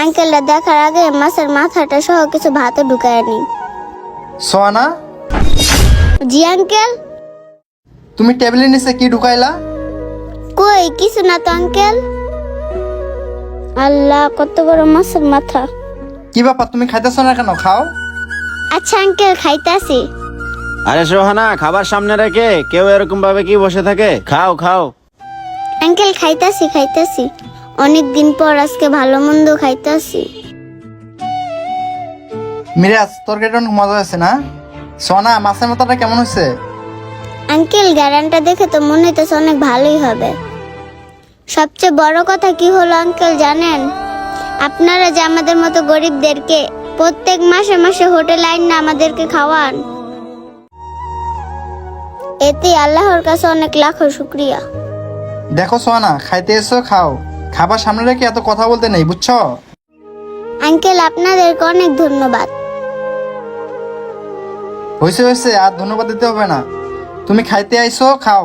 আঙ্কেলটা দেখার আগে মাছের মাথাটা সহ কিছু ভাতও ঢুকায় নি। সোহানা, জি আঙ্কেল। তুমি টেবিলের নিচে কি ঢুকাইলা? কই কিছু না তো আঙ্কেল। আল্লাহ, কত বড় মাছের মাথা। কি ব্যাপার, তুমি খাইতেছো না কেন? খাও। আচ্ছা আঙ্কেল, খাইতাছি। আরে সোহানা, খাবার সামনে রেখে কেউ এরকম ভাবে কি বসে থাকে? খাও খাও। আঙ্কেল খাইতাছি। অনেকদিন পর আজকে ভালো মন্দ খাইতাছি। মিরাজ, তরকারিটা অনেক মজা আছে না? সোহানা, মাছের মাথাটা কেমন হয়েছে? আঙ্কেল, গ্যারান্টা দেখে তো মনে হইতেছে অনেক ভালোই হবে। সবচেয়ে বড় কথা কি হলো আঙ্কেল জানেন? আপনারা যে আমাদের মতো গরিবদেরকে প্রত্যেক মাসে মাসে হোটেল আইন আমাদেরকে খাওয়ান, এতে আল্লাহর কাছে অনেক লাখো শুকরিয়া। দেখো সোহানা, খাইতে এসো, খাও। খাবার সামনে রেখে এত কথা বলতে নেই, বুঝছো? আঙ্কেল, আপনাদেরকে অনেক ধন্যবাদ। হয়েছে, আর ধন্যবাদ দিতে হবে না। তুমি খাইতে আইসো, খাও।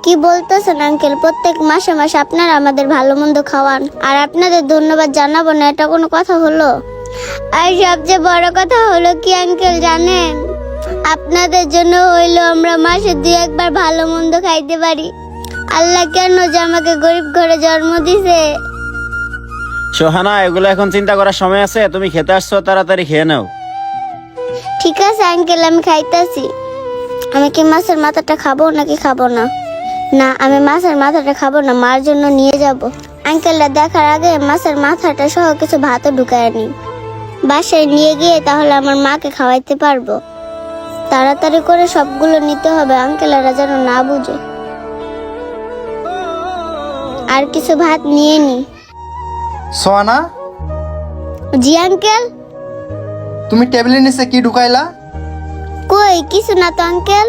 কি বলতেছেন আঙ্কেল? প্রত্যেক মাসে মাসে আপনারা আমাদের ভালো মন্দ খাওয়ান আর আপনাদের ধন্যবাদ জানাবো না, এটা কোনো কথা হলো? আর সবচেয়ে বড় কথা হলো কি আঙ্কেল জানেন? আপনাদের জন্য হইলো আমরা মাসে 2-1 বার ভালো মন্দ খাইতে পারি। আল্লাহ কেন যে আমাকে গরিব ঘরে জন্ম দিছে। সোহানা, এগুলো এখন চিন্তা করার সময় আছে? তুমি খেতে আসছো, তাড়াতাড়ি খেয়ে নাও। ঠিক আছে আঙ্কেল, আমি খাইতাছি। আমি কি মাছের মাথাটা খাবো নাকি খাবো না? না, আমি মাছের মাথাটা খাবো না, মার জন্য নিয়ে যাব। আঙ্কেলটা দেখার আগে মাছের মাথাটা সহ কিছু ভাতও ঢুকায় নি। বাসায় নিয়ে গিয়ে তাহলে আমার মাকে খাওয়াইতে পারবো। তাড়াতাড়ি করে সবগুলো নিতে হবে, আঙ্কেলেরা যেন না বুঝে। আর কিছু ভাত নিয়ে নি। সোহানা, জি আঙ্কেল। তুমি টেবিলের নিচে কি ঢুকাইলা? কই কিছু না তো আঙ্কেল।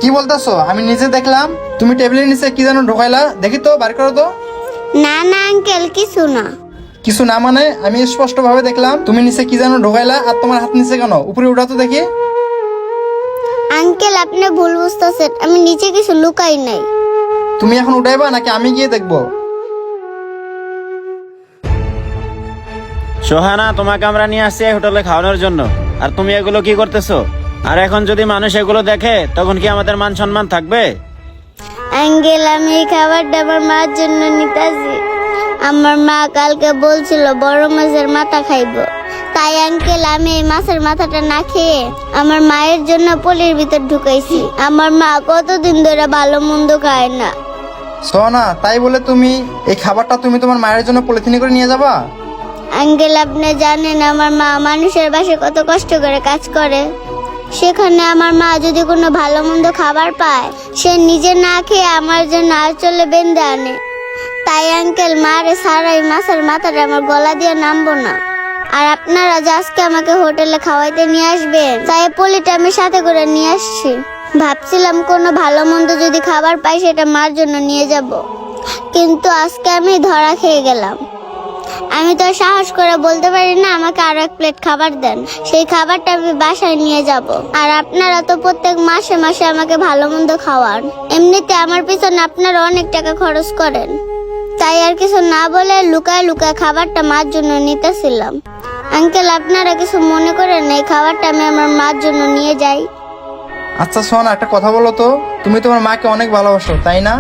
কি বলতেছো? আমি নিজে দেখলাম তুমি টেবিলের নিচে কি যেন ঢুকাইলা। দেখি তো, বার করো তো। না না আঙ্কেল, কিছু না। কিছু না মানে? আমি স্পষ্ট ভাবে দেখলাম তুমি নিচে কি যেন ঢোকাইলা। আর তোমার হাত নিচে কেন? উপরে উঠা তো দেখি। আঙ্কেল, আপনি ভুল বুঝতেছেন, আমি নিচে কিছু লুকাই নাই। তুমি এখন উঠাইবা নাকি আমি গিয়ে দেখবো? সোহানা, তোমাকে আমরা নিয়ে আসছি এই হোটেলে খাওয়ানোর জন্য, আর তুমি এগুলো কি করতেছো? আর এখন যদি মানুষ এগুলো দেখে তখন কি আমাদের মান সম্মান থাকবে? আঙ্কেল, আমি এই খাবারটা আমার মার জন্য নিতেছি। আমার মা কালকে বলছিল বড় মাছের মাথা খাইবো, তাই আঙ্কেল আমি এই মাছের মাথাটা না খেয়ে আমার মায়ের জন্য পলির ভিতর ঢুকাইছি। আমার মা কতদিন ধরে ভালো মন্দ খায় না। সোহানা, তাই বলে তুমি এই খাবারটা তুমি তোমার মায়ের জন্য পলিথিনে করে নিয়ে যাবা? আঙ্কেল, আপনি জানেন আমার মা মানুষের বাসায় কত কষ্ট করে কাজ করে। সেখানে আমার মা যদি কোনো ভালো মন্দ খাবার পায়, সে নিজে না খেয়ে আমার জন্য আঁচলে বেঁধে আনে। তাই আঙ্কেল, মারে সারাই মাছের মাথাটা আমার গলা দিয়ে নামবো না। আর আপনারা যে আজকে আমাকে হোটেলে খাওয়াইতে নিয়ে আসবেন, তাই পলিটা আমি সাথে করে নিয়ে আসছি। ভাবছিলাম কোনো ভালো মন্দ যদি খাবার পাই সেটা মার জন্য নিয়ে যাব, কিন্তু আজকে আমি ধরা খেয়ে গেলাম। আমি তো সাহস করে বলতে পারি না আমাকে আরো 1 প্লেট খাবার দেন। সেই খাবারটা আমি বাসায় নিয়ে যাব। আর আপনারা তো প্রত্যেক মাসে মাসে আমাকে ভালো মন্দ খাওয়ান, এমনিতে আমার পিছনে আপনারা অনেক টাকা খরচ করেন। তাই আর কিছু না বলে লুকায় লুকায় খাবারটা মার জন্য নিতেছিলাম। আঙ্কেল, আপনারা কিছু মনে করেন এই খাবারটা আমি আমার মার জন্য নিয়ে যাই? আচ্ছা সোহানা, একটা কথা বলো তো, তুমি তোমার মাকে অনেক ভালোবাসো তাই না?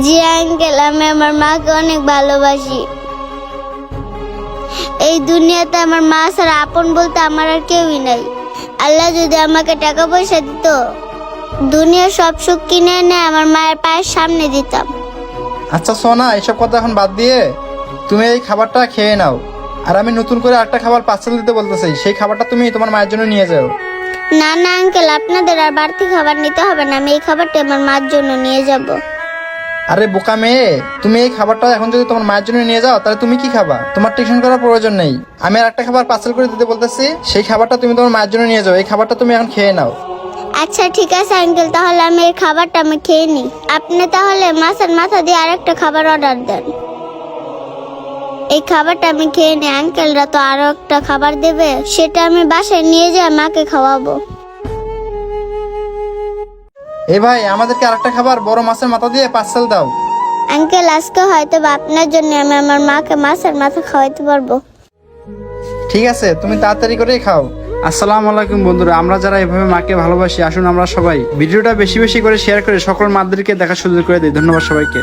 জি আঙ্কেল, আমি আমার মাকে অনেক ভালোবাসি। এই দুনিয়াতে আমার মা ছাড়া আপন বলতে আমার আর কেউই নাই। আল্লাহ যদি আমাকে টাকা পয়সা দিত, দুনিয়ার সব সুখ কিনে এনে আমার মায়ের পায়ের সামনে দিতাম। আচ্ছা সোহানা, এসব কথা এখন বাদ দিয়ে তুমি এই খাবারটা খেয়ে নাও। আর আমি নতুন করে একটা খাবার পার্সেল দিতে বলতেছি, সেই খাবারটা তুমি তোমার মায়ের জন্য নিয়ে যাও। না না আঙ্কেল, আপনাদের আর বাড়তি খাবার নিতে হবে না, আমি এই খাবারটা আমার মার জন্য নিয়ে যাব। আরে বোকা মেয়ে, তুমি এই খাবারটা এখন যদি তোমার মায়ের জন্য নিয়ে যাও তাহলে তুমি কি খাবা? তোমার টিউশন করার প্রয়োজন নেই। আমি আর একটা খাবার পার্সেল করে দিতে বলতেছি, সেই খাবারটা তুমি তোমার মায়ের জন্য নিয়ে যাও। এই খাবারটা তুমি এখন খেয়ে নাও। আচ্ছা ঠিক আছে আঙ্কেল, তাহলে আমি এই খাবারটা আমি খেয়ে নিই। আপনি তাহলে মাছের মাথা দিয়ে আরেকটা খাবার অর্ডার দেন। এই খাবারটা আমি খেয়ে নিই, আঙ্কেলরা তো আরো একটা খাবার দেবে, সেটা আমি বাসায় নিয়ে যাই মাকে খাওয়াবো। এই ভাই, আমাদেরকে আরেকটা খাবার বড় মাছের মাথা দিয়ে পার্সেল দাও। আঙ্কেল, আজকে হয়তো বা আপনার জন্য আমি আমার মাকে মাছের মাথা খাওয়াইতে পারবো। ঠিক আছে, তুমি তাড়াতাড়ি করেই খাও। আসসালামু আলাইকুম বন্ধুরা, আমরা যারা এভাবে মাকে ভালোবাসি, আসুন আমরা সবাই ভিডিওটা বেশি বেশি করে শেয়ার করে সকল মাদেরকে দেখার সুযোগ করে দিই। ধন্যবাদ সবাইকে।